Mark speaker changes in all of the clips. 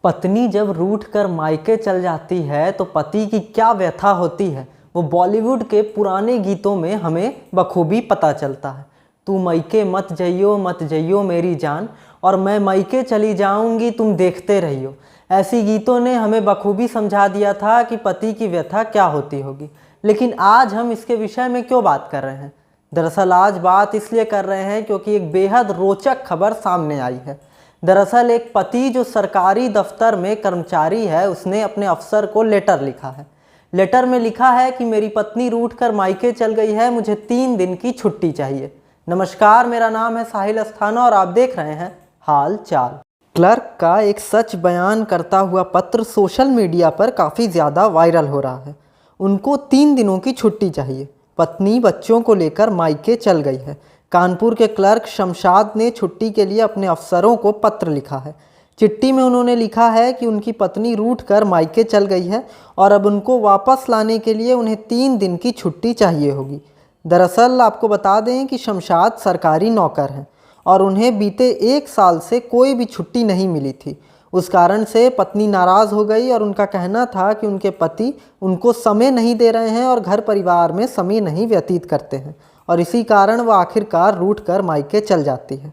Speaker 1: पत्नी जब रूठ कर मायके चल जाती है तो पति की क्या व्यथा होती है वो बॉलीवुड के पुराने गीतों में हमें बखूबी पता चलता है। तू मायके मत जइयो मेरी जान, और मैं मायके चली जाऊंगी तुम देखते रहियो। ऐसी गीतों ने हमें बखूबी समझा दिया था कि पति की व्यथा क्या होती होगी। लेकिन आज हम इसके विषय में क्यों बात कर रहे हैं? दरअसल आज बात इसलिए कर रहे हैं क्योंकि एक बेहद रोचक खबर सामने आई है। दरअसल एक पति जो सरकारी दफ्तर में कर्मचारी है, उसने अपने अफसर को लेटर लिखा है। लेटर में लिखा है कि मेरी पत्नी रूठ कर मायके चल गई है, मुझे 3 दिन की छुट्टी चाहिए। नमस्कार, मेरा नाम है साहिल अस्थाना और आप देख रहे हैं हाल चाल। क्लर्क का एक सच बयान करता हुआ पत्र सोशल मीडिया पर काफ़ी ज़्यादा वायरल हो रहा है। उनको 3 दिनों की छुट्टी चाहिए। पत्नी बच्चों को लेकर मायके चल गई है। कानपुर के क्लर्क शमशाद ने छुट्टी के लिए अपने अफसरों को पत्र लिखा है। चिट्ठी में उन्होंने लिखा है कि उनकी पत्नी रूठ कर मायके चल गई है और अब उनको वापस लाने के लिए उन्हें 3 दिन की छुट्टी चाहिए होगी। दरअसल आपको बता दें कि शमशाद सरकारी नौकर हैं और उन्हें बीते 1 साल से कोई भी छुट्टी नहीं मिली थी। उस कारण से पत्नी नाराज़ हो गई और उनका कहना था कि उनके पति उनको समय नहीं दे रहे हैं और घर परिवार में समय नहीं व्यतीत करते हैं, और इसी कारण वह आखिरकार रूठ कर मायके चल जाती है।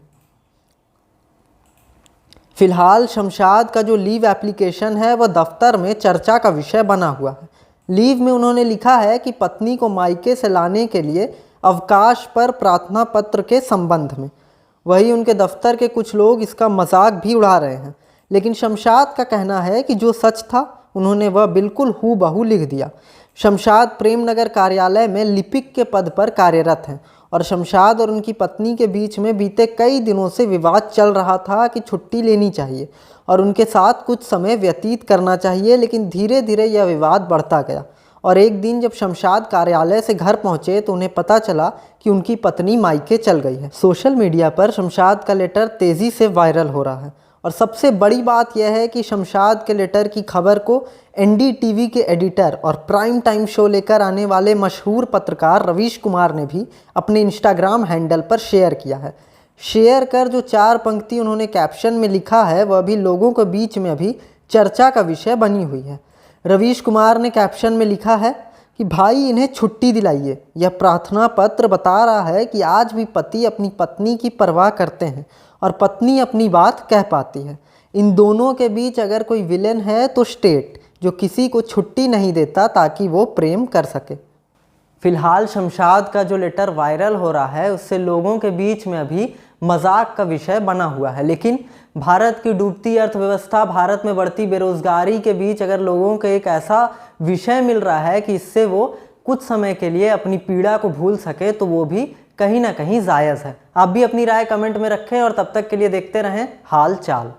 Speaker 1: फिलहाल शमशाद का जो लीव एप्लीकेशन है वह दफ्तर में चर्चा का विषय बना हुआ है। लीव में उन्होंने लिखा है कि पत्नी को मायके से लाने के लिए अवकाश पर प्रार्थना पत्र के संबंध में। वही उनके दफ्तर के कुछ लोग इसका मजाक भी उड़ा रहे हैं, लेकिन शमशाद का कहना है कि जो सच था उन्होंने वह बिल्कुल हूबहू लिख दिया। शमशाद प्रेमनगर कार्यालय में लिपिक के पद पर कार्यरत हैं और शमशाद और उनकी पत्नी के बीच में बीते कई दिनों से विवाद चल रहा था कि छुट्टी लेनी चाहिए और उनके साथ कुछ समय व्यतीत करना चाहिए। लेकिन धीरे धीरे यह विवाद बढ़ता गया और एक दिन जब शमशाद कार्यालय से घर पहुंचे तो उन्हें पता चला कि उनकी पत्नी मायके चल गई है। सोशल मीडिया पर शमशाद का लेटर तेज़ी से वायरल हो रहा है और सबसे बड़ी बात यह है कि शमशाद के लेटर की खबर को एनडीटीवी के एडिटर और प्राइम टाइम शो लेकर आने वाले मशहूर पत्रकार रवीश कुमार ने भी अपने इंस्टाग्राम हैंडल पर शेयर किया है। शेयर कर जो 4 पंक्ति उन्होंने कैप्शन में लिखा है वह भी लोगों के बीच में अभी चर्चा का विषय बनी हुई है। रवीश कुमार ने कैप्शन में लिखा है कि भाई इन्हें छुट्टी दिलाइए। यह प्रार्थना पत्र बता रहा है कि आज भी पति अपनी पत्नी की परवाह करते हैं और पत्नी अपनी बात कह पाती है। इन दोनों के बीच अगर कोई विलेन है तो स्टेट, जो किसी को छुट्टी नहीं देता ताकि वो प्रेम कर सके। फिलहाल शमशाद का जो लेटर वायरल हो रहा है उससे लोगों के बीच में अभी मजाक का विषय बना हुआ है। लेकिन भारत की डूबती अर्थव्यवस्था, भारत में बढ़ती बेरोजगारी के बीच अगर लोगों को एक ऐसा विषय मिल रहा है कि इससे वो कुछ समय के लिए अपनी पीड़ा को भूल सके तो वो भी कहीं ना कहीं जायज़ है। आप भी अपनी राय कमेंट में रखें और तब तक के लिए देखते रहें हाल चाल।